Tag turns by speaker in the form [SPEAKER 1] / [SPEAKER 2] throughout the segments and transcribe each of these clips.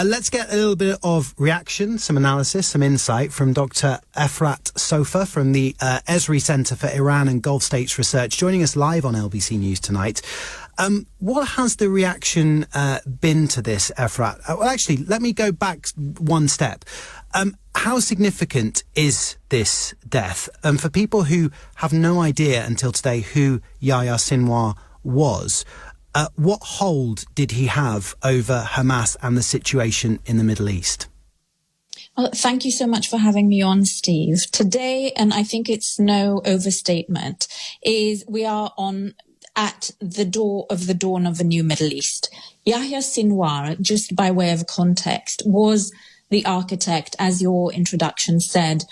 [SPEAKER 1] Let's get a little bit of reaction, some analysis, some insight from Dr. Efrat Sopher from the Ezri Center for Iran and Gulf States Research, joining us live on LBC News tonight. What has the reaction been to this, Efrat? Well, actually, let me go back one step. How significant is this death? For people who have no idea until today who Yahya Sinwar was, what hold did he have over Hamas and the situation in the Middle East?
[SPEAKER 2] Well, thank you so much for having me on, Steve. Today, and I think it's no overstatement, is we are at the dawn of a new Middle East. Yahya Sinwar, just by way of context, was the architect, as your introduction said,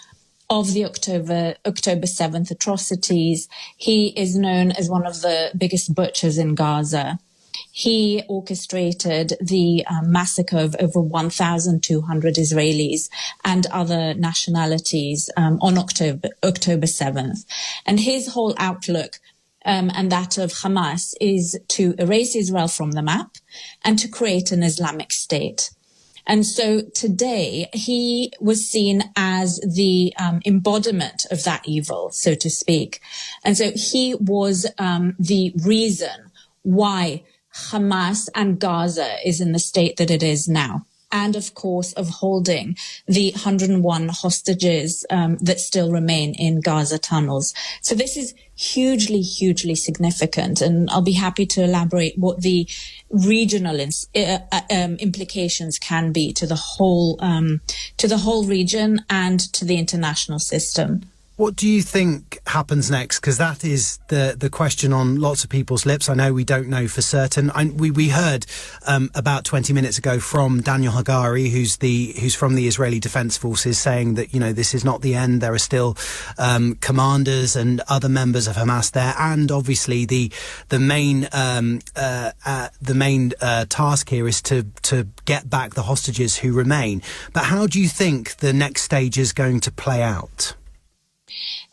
[SPEAKER 2] of the October 7th atrocities. He is known as one of the biggest butchers in Gaza. He orchestrated the massacre of over 1,200 Israelis and other nationalities on October 7th. And his whole outlook and that of Hamas is to erase Israel from the map and to create an Islamic State. And so today he was seen as the embodiment of that evil, so to speak. And so he was the reason why Hamas and Gaza is in the state that it is now. And of course, of holding the 101 hostages that still remain in Gaza tunnels. So this is hugely, hugely significant. And I'll be happy to elaborate what the regional implications can be to the whole region and to the international system.
[SPEAKER 1] What do you think happens next? Because that is the question on lots of people's lips. I know we don't know for certain. We heard about 20 minutes ago from Daniel Hagari, who's from the Israeli Defense Forces, saying that, you know, this is not the end. There are still commanders and other members of Hamas there, and obviously the main task here is to get back the hostages who remain. But how do you think the next stage is going to play out?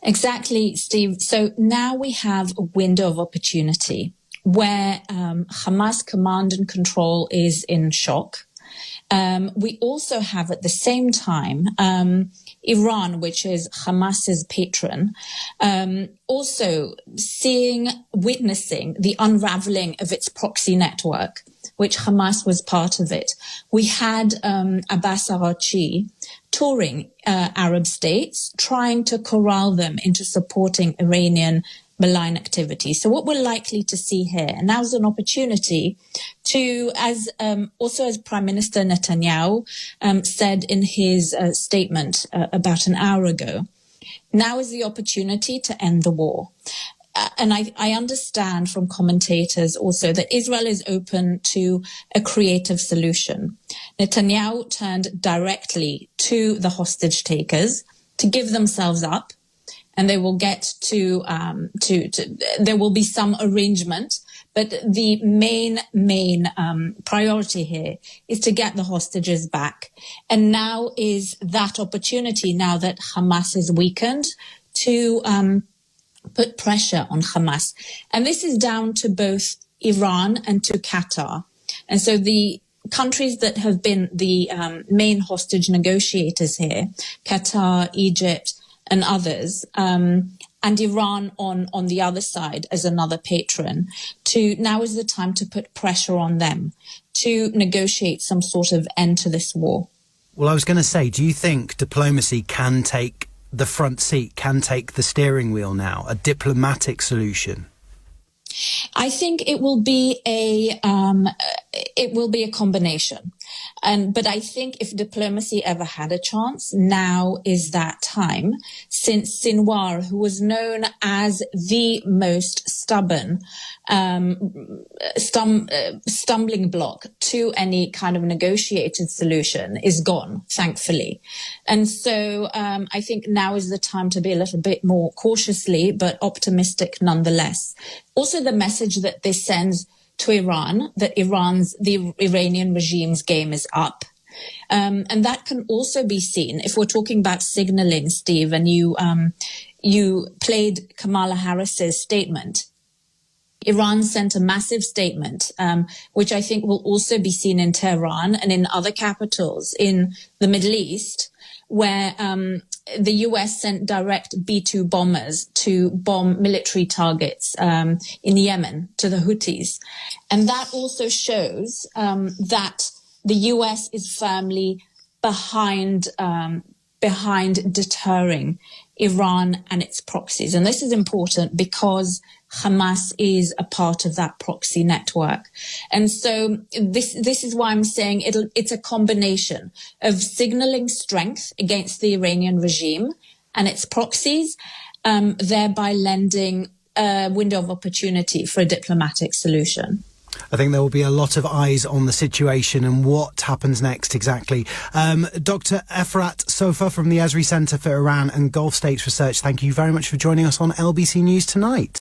[SPEAKER 2] Exactly, Steve. So now we have a window of opportunity where Hamas command and control is in shock. We also have at the same time Iran, which is Hamas's patron, also witnessing the unraveling of its proxy network, which Hamas was part of it. We had Abbas Araghchi touring Arab states, trying to corral them into supporting Iranian malign activity. So what we're likely to see here, and now's an opportunity to, as Prime Minister Netanyahu said in his statement about an hour ago, now is the opportunity to end the war. And I understand from commentators also that Israel is open to a creative solution. Netanyahu turned directly to the hostage takers to give themselves up, and they will get there will be some arrangement. But the main priority here is to get the hostages back. And now is that opportunity, now that Hamas is weakened, to put pressure on Hamas. And this is down to both Iran and to Qatar. And so the countries that have been the main hostage negotiators here, Qatar, Egypt, and others, and Iran on the other side as another patron, now is the time to put pressure on them to negotiate some sort of end to this war.
[SPEAKER 1] Well, I was going to say, do you think diplomacy can take the front seat, can take the steering wheel now, a diplomatic solution?
[SPEAKER 2] I think it will be a combination. But I think if diplomacy ever had a chance, now is that time, since Sinwar, who was known as the most stubborn, stumbling block to any kind of negotiated solution, is gone, thankfully. And so I think now is the time to be a little bit more cautiously, but optimistic nonetheless. Also, the message that this sends to Iran, that the Iranian regime's game is up. And that can also be seen if we're talking about signaling, Steve, and you played Kamala Harris's statement. Iran sent a massive statement, which I think will also be seen in Tehran and in other capitals in the Middle East, where the US sent direct B-2 bombers to bomb military targets in Yemen to the Houthis. And that also shows that the US is firmly behind deterring Iran and its proxies. And this is important because Hamas is a part of that proxy network. And so this is why I'm saying it's a combination of signaling strength against the Iranian regime and its proxies, thereby lending a window of opportunity for a diplomatic solution.
[SPEAKER 1] I think there will be a lot of eyes on the situation and what happens next exactly. Dr. Efrat Sopher from the Ezri Center for Iran and Gulf States Research, thank you very much for joining us on LBC News tonight.